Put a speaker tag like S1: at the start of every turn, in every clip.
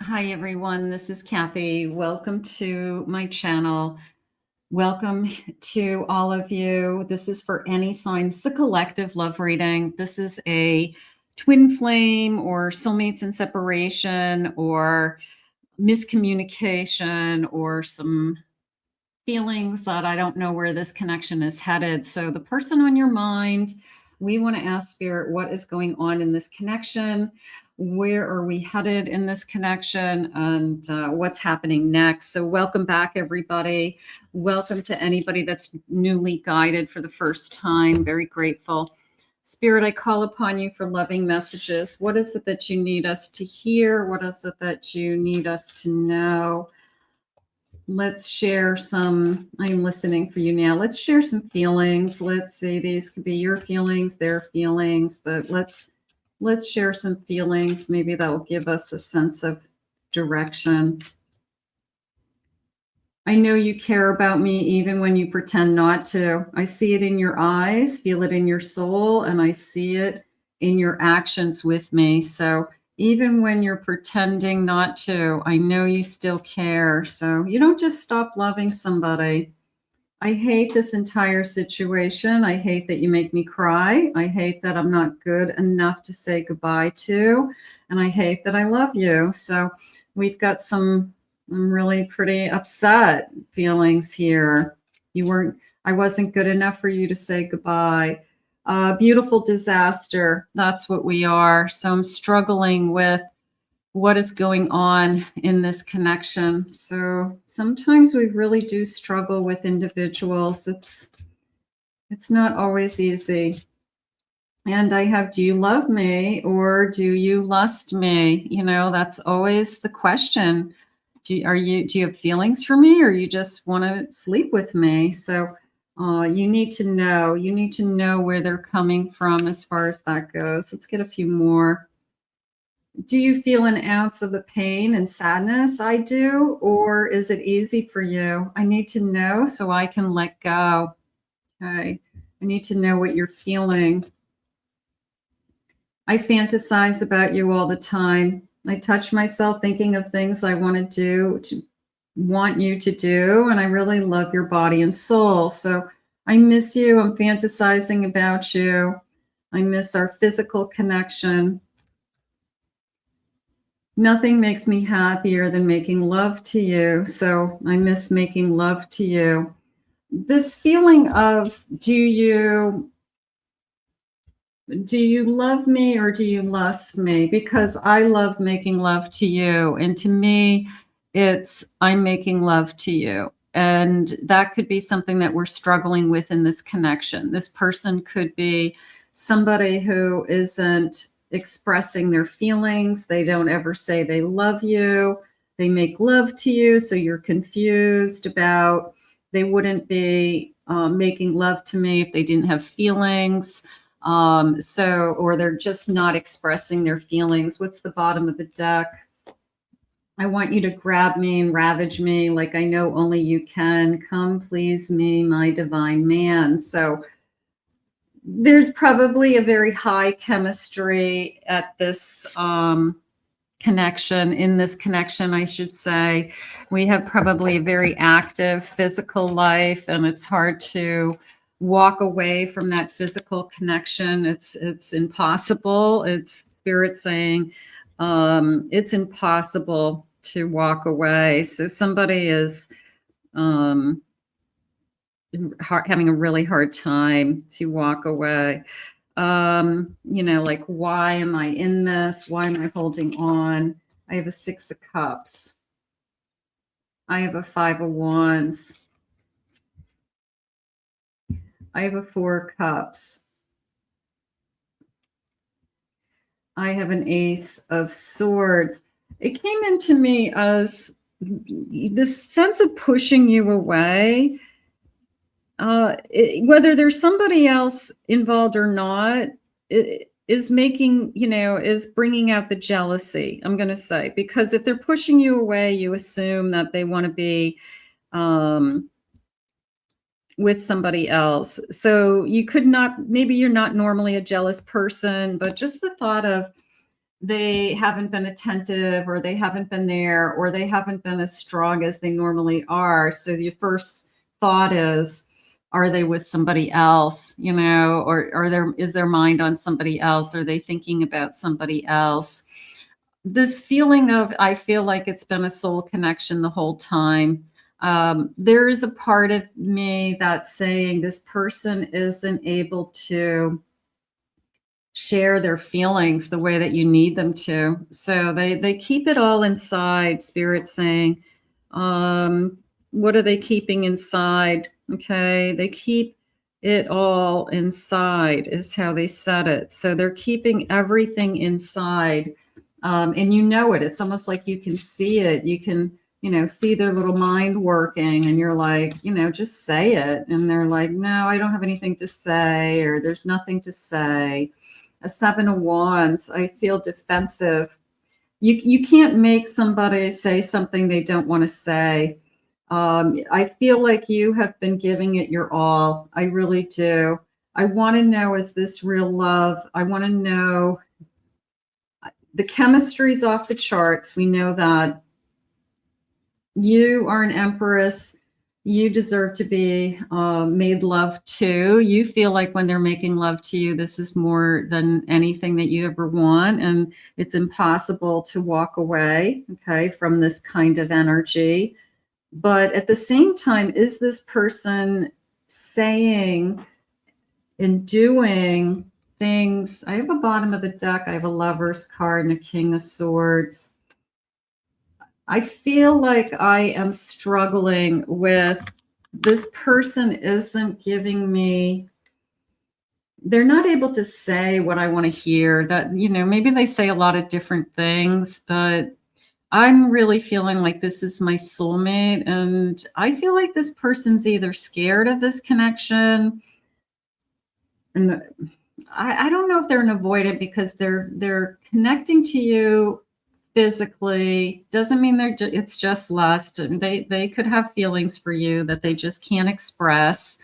S1: Hi, everyone. This is Kathy. Welcome to my channel. Welcome to all of you. This is for any sign. It's a collective love reading. This is a twin flame or soulmates in separation or miscommunication or some feelings that I don't know where this connection is headed. So the person on your mind, we want to ask Spirit, what is going on in this connection? Where are we headed in this connection? And what's happening next? So welcome back, everybody. Welcome to anybody that's newly guided for the first time. Very grateful. Spirit, I call upon you for loving messages. What is it that you need us to hear? What is it that you need us to know? Let's share some, I'm listening for you now. Let's share some feelings. Let's see, these could be your feelings, their feelings, but let's share some feelings. Maybe that will give us a sense of direction. I know you care about me even when you pretend not to. I see it in your eyes, feel it in your soul, and I see it in your actions with me. So even when you're pretending not to, I know you still care. So you don't just stop loving somebody. I hate this entire situation. I hate that you make me cry. I hate that I'm not good enough to say goodbye to. And I hate that I love you. So we've got some, I'm really pretty upset feelings here. I wasn't good enough for you to say goodbye. Beautiful disaster. That's what we are. So I'm struggling with what is going on in this connection. So sometimes we really do struggle with individuals. It's not always easy. And I have, do you love me or do you lust me? You know, that's always the question. Do you have feelings for me or you just want to sleep with me? So you need to know where they're coming from as far as that goes. Let's get a few more. Do you feel an ounce of the pain and sadness I do, or is it easy for you? I need to know so I can let go. Okay. I need to know what you're feeling. I fantasize about you all the time. I touch myself thinking of things I want you to do, and I really love your body and soul. So I miss you. I'm fantasizing about you. I miss our physical connection. Nothing makes me happier than making love to you. So I miss making love to you. This feeling of, do you love me or do you lust me? Because I love making love to you. And to me, it's I'm making love to you. And that could be something that we're struggling with in this connection. This person could be somebody who isn't expressing their feelings. They don't ever say they love you. They make love to you. So you're confused about, they wouldn't be making love to me if they didn't have feelings. Or they're just not expressing their feelings. What's the bottom of the deck? I want you to grab me and ravage me like I know only you can. Come please me, my divine man. So there's probably a very high chemistry at this connection, in this connection, I should say. We have probably a very active physical life, and it's hard to walk away from that physical connection. It's impossible. It's spirit saying it's impossible to walk away. So somebody is having a really hard time to walk away. Like, why am I in this? Why am I holding on? I have a 6 of Cups. I have a 5 of Wands. I have a 4 of Cups. I have an Ace of Swords. It came into me as this sense of pushing you away. Whether there's somebody else involved or not, is bringing out the jealousy, I'm going to say, because if they're pushing you away, you assume that they want to be with somebody else. So you could not, maybe you're not normally a jealous person, but just the thought of they haven't been attentive, or they haven't been there, or they haven't been as strong as they normally are. So your first thought is, are they with somebody else, or is their mind on somebody else? Are they thinking about somebody else? This feeling of, I feel like it's been a soul connection the whole time. There is a part of me that's saying this person isn't able to share their feelings the way that you need them to. So they keep it all inside. Spirit's saying, what are they keeping inside? Okay, they keep it all inside is how they said it. So they're keeping everything inside. And you know it. It's almost like you can see it. You can, see their little mind working, and you're like, just say it. And they're like, no, I don't have anything to say, or there's nothing to say. A 7 of Wands, I feel defensive. You can't make somebody say something they don't want to say. I feel like you have been giving it your all. I really do. I want to know, is this real love? I want to know. The chemistry's off the charts. We know that. You are an Empress. You deserve to be made love to. You feel like when they're making love to you, this is more than anything that you ever want. And it's impossible to walk away, okay, from this kind of energy. But at the same time, is this person saying and doing things? I have a bottom of the deck. I have a Lover's card and a King of Swords. I feel like I am struggling with, this person isn't giving me, they're not able to say what I want to hear. That, maybe they say a lot of different things, but I'm really feeling like this is my soulmate. And I feel like this person's either scared of this connection, and I don't know if they're an avoidant, because they're connecting to you physically. Doesn't mean it's just lust. They could have feelings for you that they just can't express.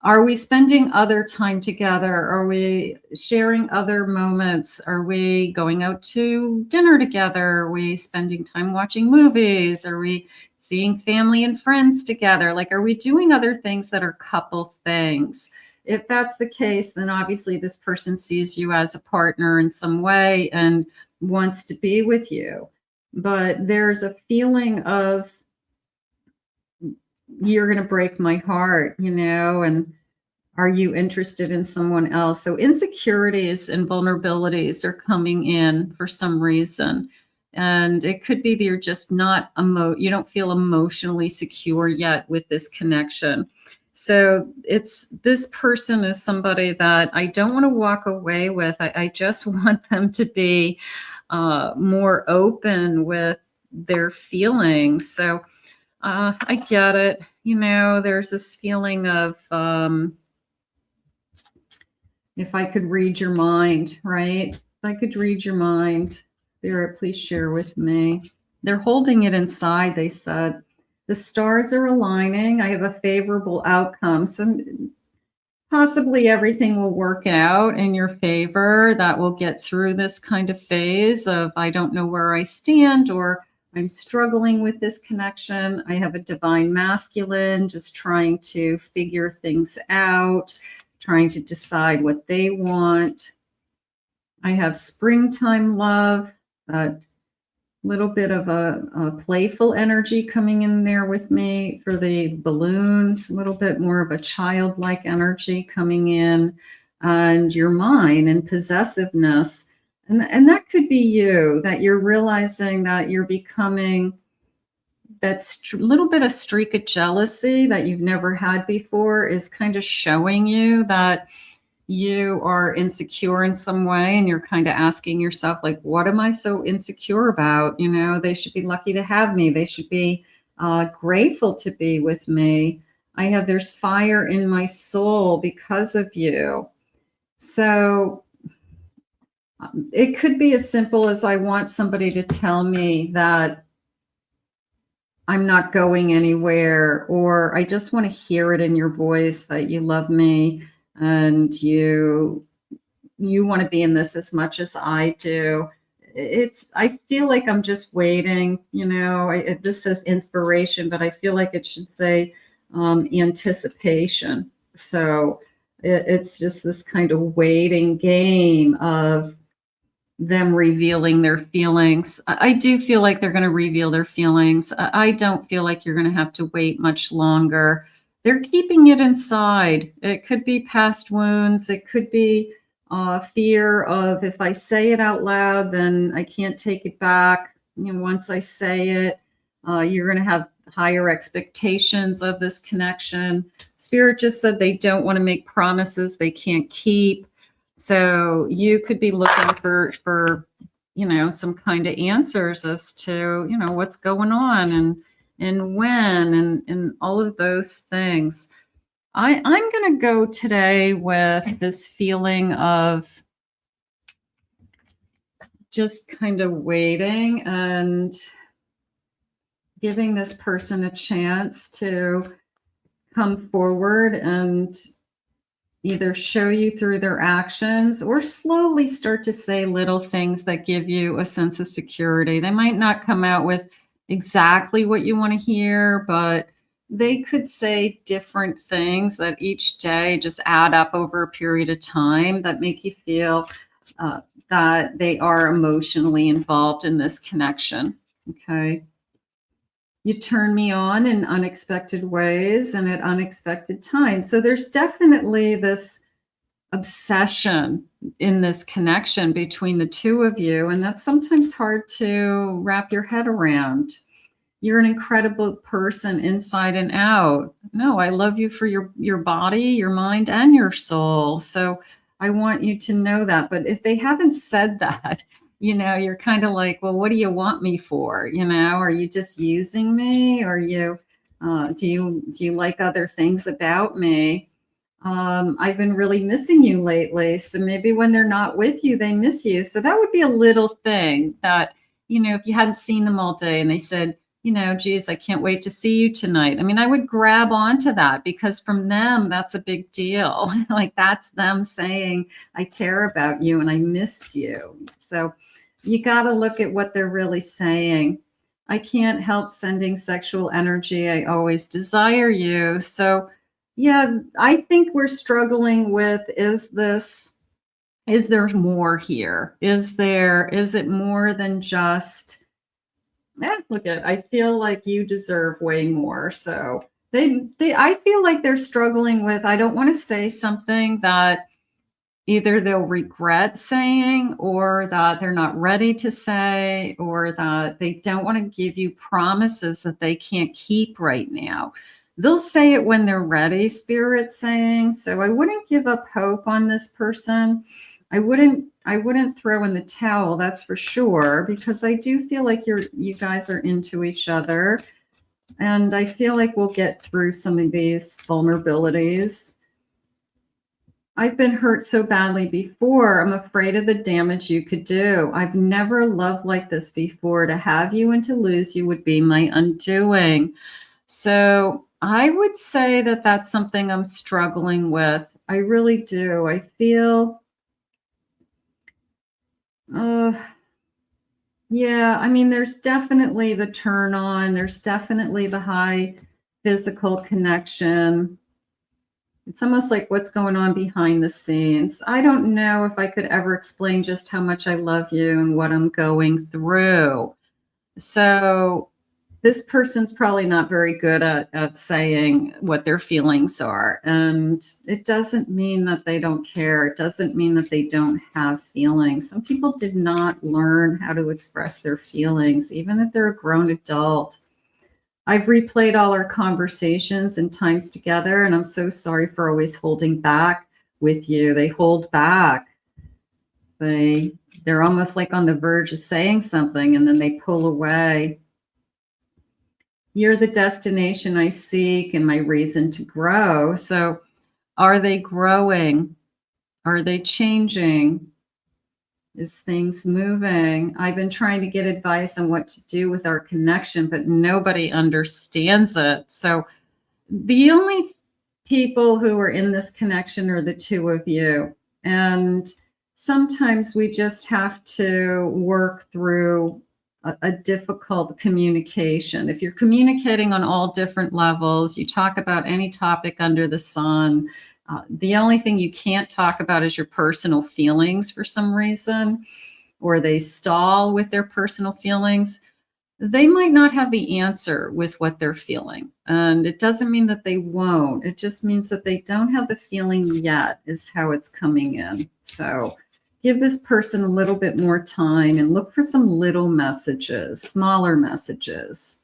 S1: Are we spending other time together? Are we sharing other moments? Are we going out to dinner together? Are we spending time watching movies? Are we seeing family and friends together? Like, are we doing other things that are couple things? If that's the case, then obviously this person sees you as a partner in some way and wants to be with you. But there's a feeling of, you're going to break my heart, and are you interested in someone else? So insecurities and vulnerabilities are coming in for some reason. And it could be that you're just not, you don't feel emotionally secure yet with this connection. So this person is somebody that I don't want to walk away with. I just want them to be more open with their feelings. So I get it. There's this feeling of, if I could read your mind, right? If I could read your mind, Spirit, please share with me. They're holding it inside, they said. The stars are aligning. I have a favorable outcome. So possibly everything will work out in your favor. That will get through this kind of phase of, I don't know where I stand, or I'm struggling with this connection. I have a divine masculine just trying to figure things out, trying to decide what they want. I have springtime love, a little bit of a playful energy coming in there with me for the balloons, a little bit more of a childlike energy coming in, and your mind and possessiveness. And that could be you, that you're realizing that you're becoming that little bit of streak of jealousy that you've never had before is kind of showing you that you are insecure in some way, and you're kind of asking yourself, like, what am I so insecure about? They should be lucky to have me. They should be grateful to be with me. There's fire in my soul because of you. So it could be as simple as, I want somebody to tell me that I'm not going anywhere, or I just want to hear it in your voice that you love me and you you want to be in this as much as I do. I feel like I'm just waiting, this says inspiration, but I feel like it should say anticipation. So it's just this kind of waiting game of them revealing their feelings. I do feel like they're going to reveal their feelings. I don't feel like you're going to have to wait much longer. They're keeping it inside. It could be past wounds. It could be fear of, if I say it out loud, then I can't take it back. Once I say it, you're going to have higher expectations of this connection. Spirit just said they don't want to make promises they can't keep. So you could be looking for some kind of answers as to, what's going on and when and all of those things. I'm going to go today with this feeling of just kind of waiting and giving this person a chance to come forward and either show you through their actions or slowly start to say little things that give you a sense of security. They might not come out with exactly what you want to hear, but they could say different things that each day just add up over a period of time that make you feel that they are emotionally involved in this connection. Okay. You turn me on in unexpected ways and at unexpected times. So there's definitely this obsession in this connection between the two of you. And that's sometimes hard to wrap your head around. You're an incredible person inside and out. No, I love you for your body, your mind, and your soul. So I want you to know that. But if they haven't said that, you're kind of like, well, what do you want me for? Are you just using me? Or do you like other things about me? I've been really missing you lately. So maybe when they're not with you, they miss you. So that would be a little thing that, if you hadn't seen them all day and they said, geez, I can't wait to see you tonight. I mean, I would grab onto that because from them, that's a big deal. Like that's them saying, I care about you and I missed you. So you got to look at what they're really saying. I can't help sending sexual energy. I always desire you. So yeah, I think we're struggling with, is there more here? Is it more than just, look at it. I feel like you deserve way more. So I feel like they're struggling with, I don't want to say something that either they'll regret saying or that they're not ready to say or that they don't want to give you promises that they can't keep right now. They'll say it when they're ready, Spirit's saying. So I wouldn't give up hope on this person. I wouldn't throw in the towel, that's for sure, because I do feel like you guys are into each other. And I feel like we'll get through some of these vulnerabilities. I've been hurt so badly before. I'm afraid of the damage you could do. I've never loved like this before. To have you and to lose you would be my undoing. So I would say that that's something I'm struggling with. I really do. I feel, yeah, I mean, there's definitely the turn on. There's definitely the high physical connection. It's almost like what's going on behind the scenes. I don't know if I could ever explain just how much I love you and what I'm going through. So this person's probably not very good at saying what their feelings are. And it doesn't mean that they don't care. It doesn't mean that they don't have feelings. Some people did not learn how to express their feelings, even if they're a grown adult. I've replayed all our conversations and times together, and I'm so sorry for always holding back with you. They hold back. They're almost like on the verge of saying something, and then they pull away. You're the destination I seek and my reason to grow. So are they growing? Are they changing? Is things moving? I've been trying to get advice on what to do with our connection, but nobody understands it. So the only people who are in this connection are the two of you. And sometimes we just have to work through a difficult communication. If you're communicating on all different levels, you talk about any topic under the sun. The only thing you can't talk about is your personal feelings for some reason, or they stall with their personal feelings. They might not have the answer with what they're feeling. And it doesn't mean that they won't. It just means that they don't have the feeling yet, is how it's coming in. So give this person a little bit more time and look for some little messages, smaller messages.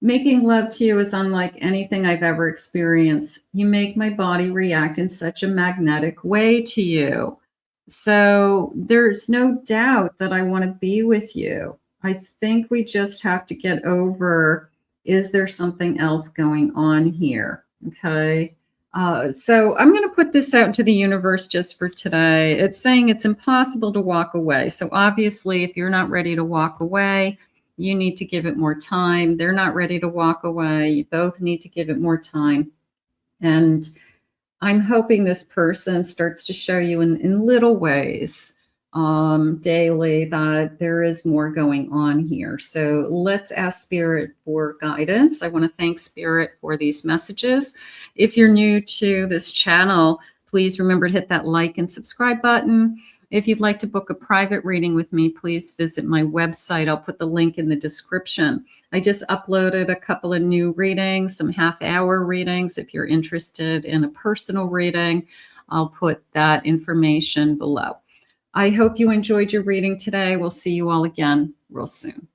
S1: Making love to you is unlike anything I've ever experienced. You make my body react in such a magnetic way to you. So there's no doubt that I want to be with you. I think we just have to get over, is there something else going on here? Okay. So I'm going to put this out into the universe just for today. It's saying it's impossible to walk away. So obviously, if you're not ready to walk away, you need to give it more time. They're not ready to walk away. You both need to give it more time. And I'm hoping this person starts to show you in little ways daily that there is more going on here. So let's ask Spirit for guidance. I want to thank Spirit for these messages. If you're new to this channel, please remember to hit that like and subscribe button. If you'd like to book a private reading with me, please visit my website. I'll put the link in the description. I just uploaded a couple of new readings, some half-hour readings. If you're interested in a personal reading, I'll put that information below. I hope you enjoyed your reading today. We'll see you all again real soon.